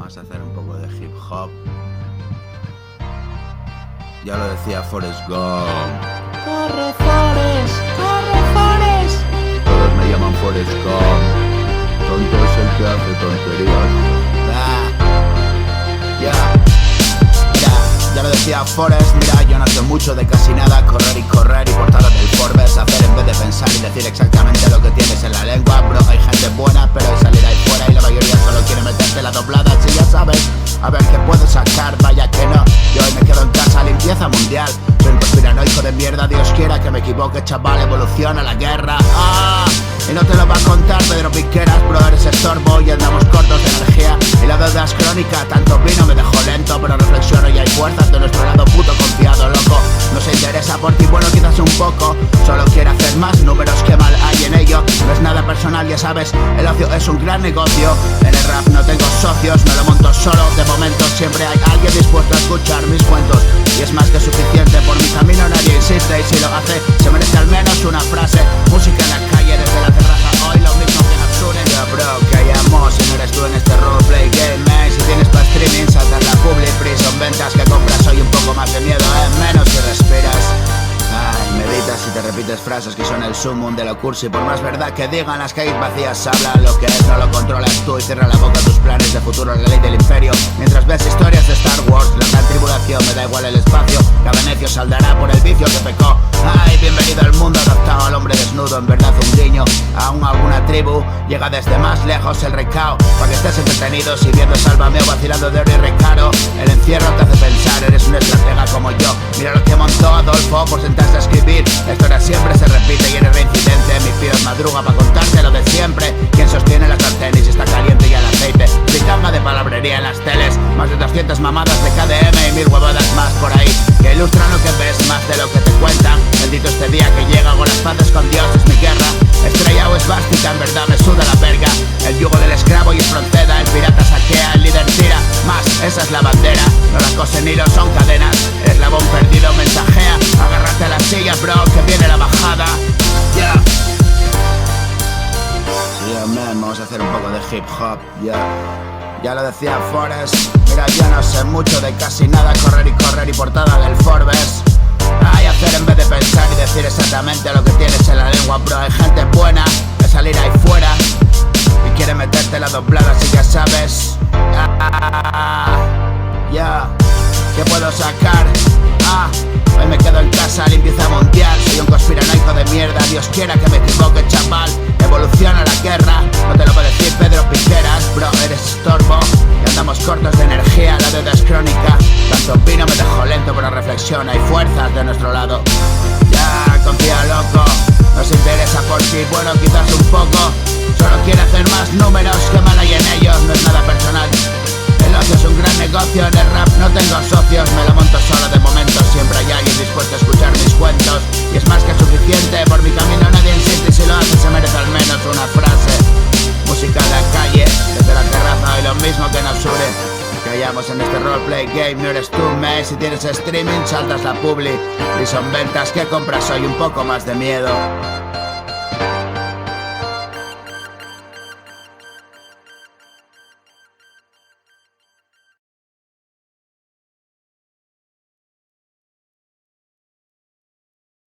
Vamos a hacer un poco de hip hop. Ya lo decía Forrest Gump. ¡Corre, Forrest! ¡Corre, Forrest! Todos me llaman Forrest Gump. Tonto es el que hace tonterías. Ya lo decía Forrest. Mira, yo no sé mucho de casi nada. Correr y portada del Forbes. Hacer en vez de pensar y decir exactamente lo que tienes en la lengua. Bro, hay gente buena, pero hay salir ahí fuera y la mayoría solo quiere meterte la doblada. Si ya sabes, a ver qué puedo sacar, vaya que no. Yo hoy me quedo en casa, limpieza mundial. Soy un conspiranoico de mierda, Dios quiera que me equivoque, chaval, evoluciona la guerra. Y no te lo va a contar Pedro Piqueras, bro, eres estorbo y andamos cortos de energía. Y la deuda es crónica, tanto vino me dejó lento, pero reflexiono y hay fuerzas de nuestro lado, puto confiado, loco. No se interesa por ti, bueno, quizás un poco. Solo quiere hacer más números, que mal hay en ello. No es nada personal, ya sabes, el ocio es un gran negocio. En el rap no tengo socios, no lo monto solo. De momento siempre hay alguien dispuesto a escuchar mis cuentos. Y es más que suficiente, por mi camino nadie insiste. Y si lo hace, se merece al menos una frase. Música en la calle, desde la terraza, hoy lo mismo que nos une. Ya bro, que hayamos, si no eres tú en este roleplay game, man. Si tienes para streaming, saltar la publi, free, son ventas que compras hoy, un poco más de miedo, menos si respiras. Ay, meditas y te repites frases que son el sumum de lo cursi. Por más verdad que digan, las calles vacías hablan. Lo que es no lo controlas tú y cierra la boca a tus planes de futuro, la ley del imperio. Mientras ves historias de Star Wars, la gran tribulación, me da igual el espacio. Cada necio saldará por el vicio que pecó. Ay, bienvenido al mundo adaptado al hombre desnudo, en verdad un guiño. Aún alguna tribu llega desde más lejos el recao. Para que estés entretenido, si viendo Sálvame o vacilando de oro y recaro. El encierro te hace pensar, eres un estratega como yo. Mira lo que montó Adolfo por sentarse a escribir. La historia siempre se repite y eres reincidente. Mi pío madruga para contarte lo de siempre. Quien sostiene la sartén y si está caliente ya el aceite. Tricanga de palabrería en las teles. Más de 200 mamadas de KDM y 1000 huevadas más por ahí que ilustran lo que ves más de lo que te cuentan. Bendito este día que llega con las patas con Dios, es mi guerra. Estrella o esvástica, en verdad me suda la verga. El yugo del esclavo y es frontera. El pirata saquea, el líder tira. Más, esa es la bandera. No la cosen hilos, son cadenas. Eslabón perdido, mensajea. Agárrate a la silla, bro, que viene la bajada. Yeah. Yeah, man, vamos a hacer un poco de hip hop, Ya lo decía Forrest. Mira, yo no sé mucho de casi nada. Correr y portada del Forbes. Hay hacer en vez de pensar y decir exactamente lo que tienes en la lengua, bro. Hay gente buena de salir ahí fuera y quiere meterte la doblada, así que sabes. ¿Qué puedo sacar? Hoy me quedo en casa, limpieza mundial. Soy un conspiranoico de mierda, Dios quiera que me equivoque, chaval. Evoluciona la guerra, no te lo puedo decir Pedro Piqueras, bro, eres estorbo. Y andamos cortos de energía, la deuda es crónica. Tanto vino me dejó lento, pero reflexiona, hay fuerzas de nuestro lado. Confía, loco, nos interesa por ti, bueno, quizás un poco. Solo quiere hacer más números, que mal hay en ellos, no es nada personal. El ocio es un gran negocio, en el rap no tengo socios. Me lo monto solo de momento, siempre hay alguien dispuesto a escuchar mis cuentos. Y es más que suficiente, por mi camino nadie insiste. Y si lo hace se merece al menos una frase. Música en la calle, desde la terraza, hoy lo mismo que nos une. Que hayamos en este roleplay game, no eres tú, me. Si tienes streaming, saltas la publi. Y son ventas que compras hoy, un poco más de miedo.